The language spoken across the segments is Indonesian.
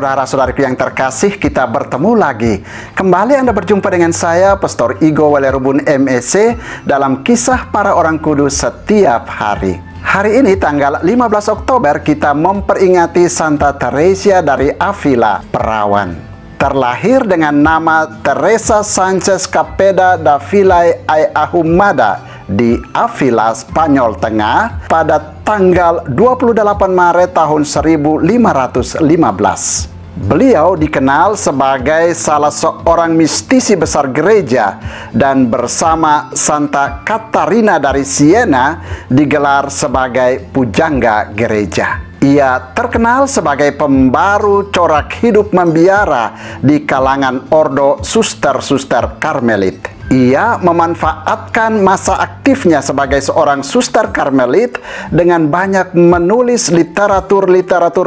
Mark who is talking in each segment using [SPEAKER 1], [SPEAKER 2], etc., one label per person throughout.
[SPEAKER 1] Saudara-saudariku yang terkasih, kita bertemu lagi. Kembali Anda berjumpa dengan saya, Pastor Igo Walerubun MEC, dalam Kisah Para Orang Kudus Setiap Hari. Hari ini tanggal 15 Oktober kita memperingati Santa Teresia dari Avila, perawan. Terlahir dengan nama Teresa Sanchez Capeda da Vila y Ahumada di Avila, Spanyol Tengah pada tanggal 28 Maret tahun 1515. Beliau dikenal sebagai salah seorang mistisi besar gereja dan bersama Santa Katarina dari Siena digelar sebagai pujangga gereja. Ia terkenal sebagai pembaru corak hidup membiara di kalangan ordo suster-suster Karmelit. Ia memanfaatkan masa aktifnya sebagai seorang suster Karmelit dengan banyak menulis literatur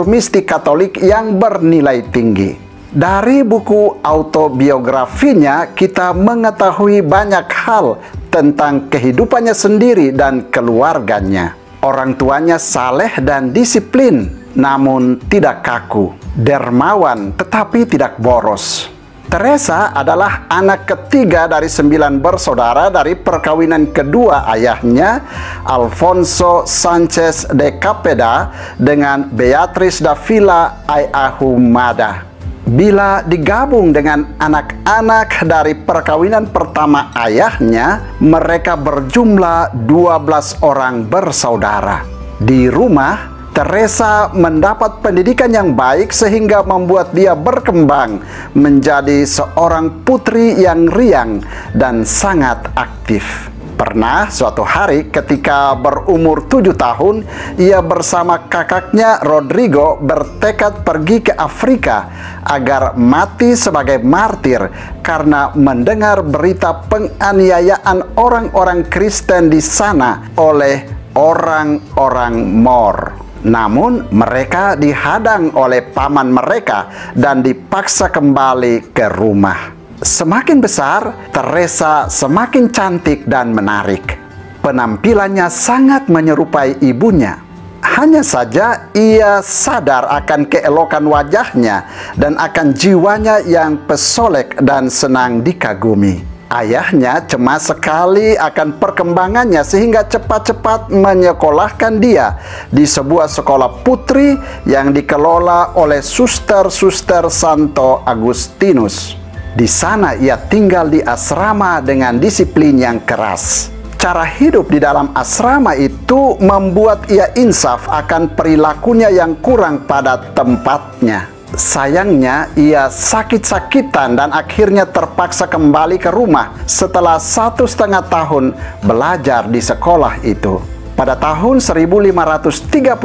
[SPEAKER 1] mistik Katolik yang bernilai tinggi. Dari buku autobiografinya, kita mengetahui banyak hal tentang kehidupannya sendiri dan keluarganya. Orang tuanya saleh dan disiplin, namun tidak kaku. Dermawan, tetapi tidak boros. Teresa adalah anak ketiga dari 9 bersaudara dari perkawinan kedua ayahnya, Alfonso Sanchez de Capeda, dengan Beatriz da Vila y Ahumada. Bila digabung dengan anak-anak dari perkawinan pertama ayahnya, mereka berjumlah 12 orang bersaudara. Di rumah, Teresa mendapat pendidikan yang baik sehingga membuat dia berkembang menjadi seorang putri yang riang dan sangat aktif. Pernah suatu hari ketika berumur 7 tahun, ia bersama kakaknya Rodrigo bertekad pergi ke Afrika agar mati sebagai martir karena mendengar berita penganiayaan orang-orang Kristen di sana oleh orang-orang Moor. Namun mereka dihadang oleh paman mereka dan dipaksa kembali ke rumah. Semakin besar, Teresa semakin cantik dan menarik. Penampilannya sangat menyerupai ibunya. Hanya saja ia sadar akan keelokan wajahnya dan akan jiwanya yang pesolek dan senang dikagumi. Ayahnya cemas sekali akan perkembangannya sehingga cepat-cepat menyekolahkan dia di sebuah sekolah putri yang dikelola oleh suster-suster Santo Agustinus. Di sana ia tinggal di asrama dengan disiplin yang keras. Cara hidup di dalam asrama itu membuat ia insaf akan perilakunya yang kurang pada tempatnya. Sayangnya, ia sakit-sakitan dan akhirnya terpaksa kembali ke rumah setelah 1,5 tahun belajar di sekolah itu. Pada tahun 1538,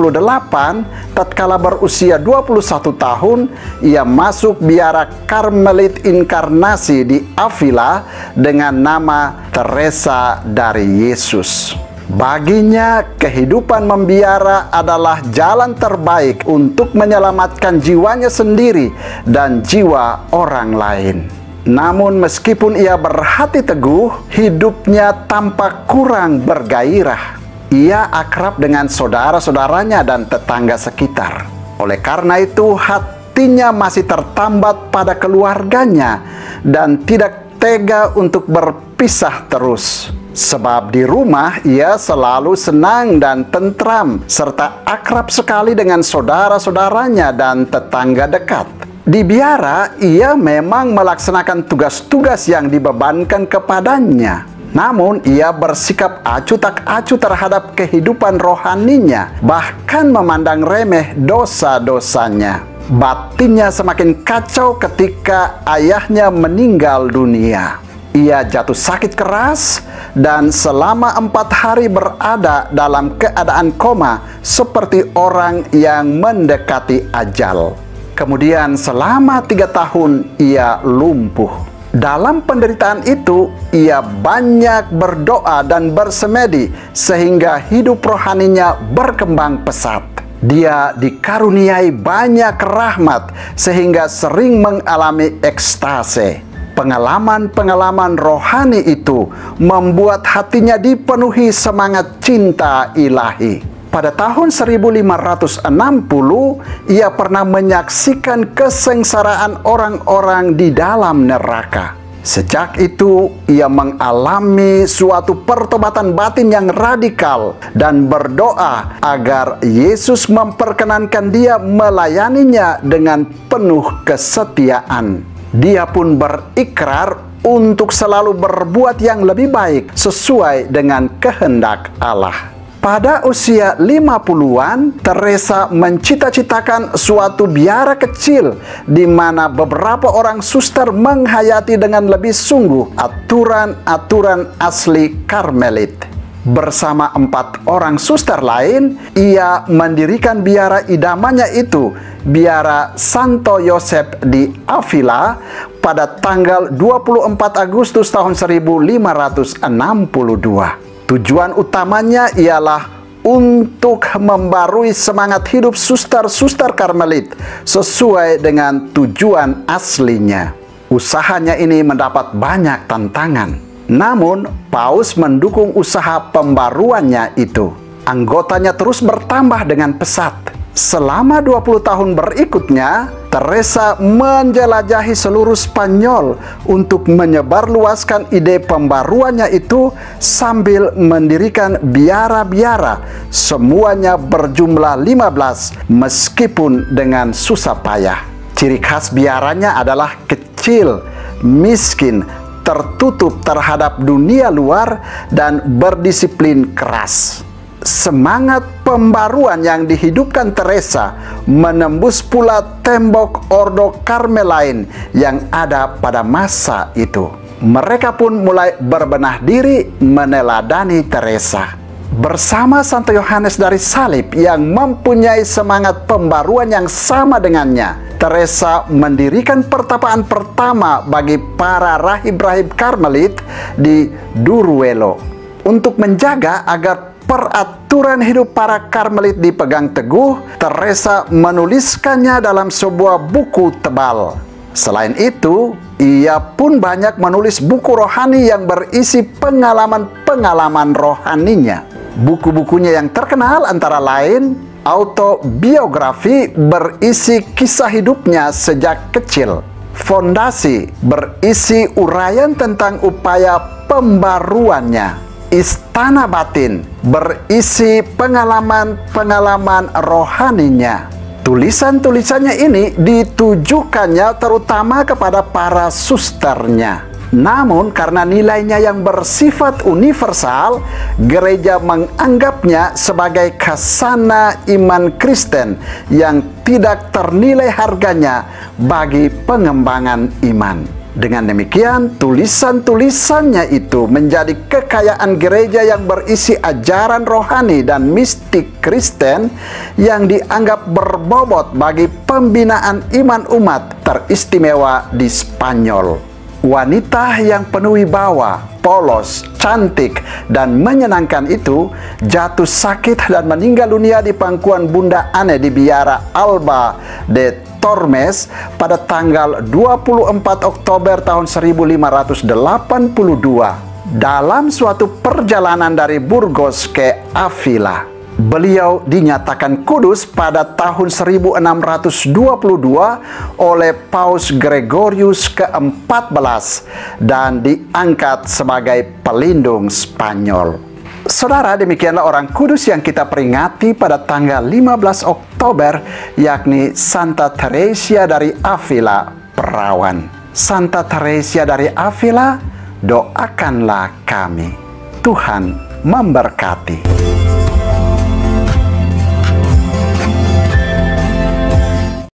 [SPEAKER 1] tatkala berusia 21 tahun, ia masuk biara Karmelit Inkarnasi di Avila dengan nama Teresa dari Yesus. Baginya, kehidupan membiara adalah jalan terbaik untuk menyelamatkan jiwanya sendiri dan jiwa orang lain. Namun meskipun ia berhati teguh, hidupnya tampak kurang bergairah. Ia akrab dengan saudara-saudaranya dan tetangga sekitar. Oleh karena itu, hatinya masih tertambat pada keluarganya dan tidak tega untuk berpisah terus. Sebab di rumah ia selalu senang dan tentram, serta akrab sekali dengan saudara-saudaranya dan tetangga dekat. Di biara, ia memang melaksanakan tugas-tugas yang dibebankan kepadanya. Namun, ia bersikap acuh tak acuh terhadap kehidupan rohaninya, bahkan memandang remeh dosa-dosanya. Batinnya semakin kacau ketika ayahnya meninggal dunia. Ia jatuh sakit keras dan selama 4 hari berada dalam keadaan koma seperti orang yang mendekati ajal. Kemudian selama 3 tahun ia lumpuh. Dalam penderitaan itu, ia banyak berdoa dan bersemedi sehingga hidup rohaninya berkembang pesat. Dia dikaruniai banyak rahmat sehingga sering mengalami ekstase. Pengalaman-pengalaman rohani itu membuat hatinya dipenuhi semangat cinta ilahi. Pada tahun 1560, ia pernah menyaksikan kesengsaraan orang-orang di dalam neraka. Sejak itu, ia mengalami suatu pertobatan batin yang radikal dan berdoa agar Yesus memperkenankan dia melayaninya dengan penuh kesetiaan. Dia pun berikrar untuk selalu berbuat yang lebih baik sesuai dengan kehendak Allah. Pada usia 50-an, Teresa mencita-citakan suatu biara kecil di mana beberapa orang suster menghayati dengan lebih sungguh aturan-aturan asli Karmelit. Bersama 4 orang suster lain, ia mendirikan biara idamannya itu, Biara Santo Yosep di Avila, pada tanggal 24 Agustus tahun 1562. Tujuan utamanya ialah untuk membarui semangat hidup suster-suster Karmelit sesuai dengan tujuan aslinya. Usahanya ini mendapat banyak tantangan, namun Paus mendukung usaha pembaruannya itu. Anggotanya terus bertambah dengan pesat. Selama 20 tahun berikutnya, Teresa menjelajahi seluruh Spanyol untuk menyebarluaskan ide pembaruannya itu sambil mendirikan biara-biara, semuanya berjumlah 15 meskipun dengan susah payah. Ciri khas biaranya adalah kecil, miskin, tertutup terhadap dunia luar, dan berdisiplin keras. Semangat pembaruan yang dihidupkan Teresa menembus pula tembok Ordo Karmelain yang ada pada masa itu. Mereka pun mulai berbenah diri meneladani Teresa. Bersama Santo Yohanes dari Salib yang mempunyai semangat pembaruan yang sama dengannya, Teresa mendirikan pertapaan pertama bagi para rahib-rahib Karmelit di Duruelo untuk menjaga agar peraturan hidup para Karmelit dipegang teguh. Teresa menuliskannya dalam sebuah buku tebal. Selain itu, ia pun banyak menulis buku rohani yang berisi pengalaman-pengalaman rohaninya. Buku-bukunya yang terkenal antara lain autobiografi berisi kisah hidupnya sejak kecil, Fondasi berisi uraian tentang upaya pembaruannya, Istana Batin berisi pengalaman-pengalaman rohaninya. Tulisan-tulisannya ini ditujukannya terutama kepada para susternya. Namun karena nilainya yang bersifat universal, gereja menganggapnya sebagai khazanah iman Kristen yang tidak ternilai harganya bagi pengembangan iman. Dengan demikian, tulisan-tulisannya itu menjadi kekayaan gereja yang berisi ajaran rohani dan mistik Kristen yang dianggap berbobot bagi pembinaan iman umat teristimewa di Spanyol. Wanita yang penuh wibawa, polos, cantik, dan menyenangkan itu jatuh sakit dan meninggal dunia di pangkuan Bunda Ane di biara Alba de Tormes pada tanggal 24 Oktober tahun 1582 dalam suatu perjalanan dari Burgos ke Avila. Beliau dinyatakan kudus pada tahun 1622 oleh Paus Gregorius ke-14 dan diangkat sebagai pelindung Spanyol. Saudara, demikianlah orang kudus yang kita peringati pada tanggal 15 Oktober, yakni Santa Teresia dari Avila, perawan. Santa Teresia dari Avila, doakanlah kami. Tuhan memberkati.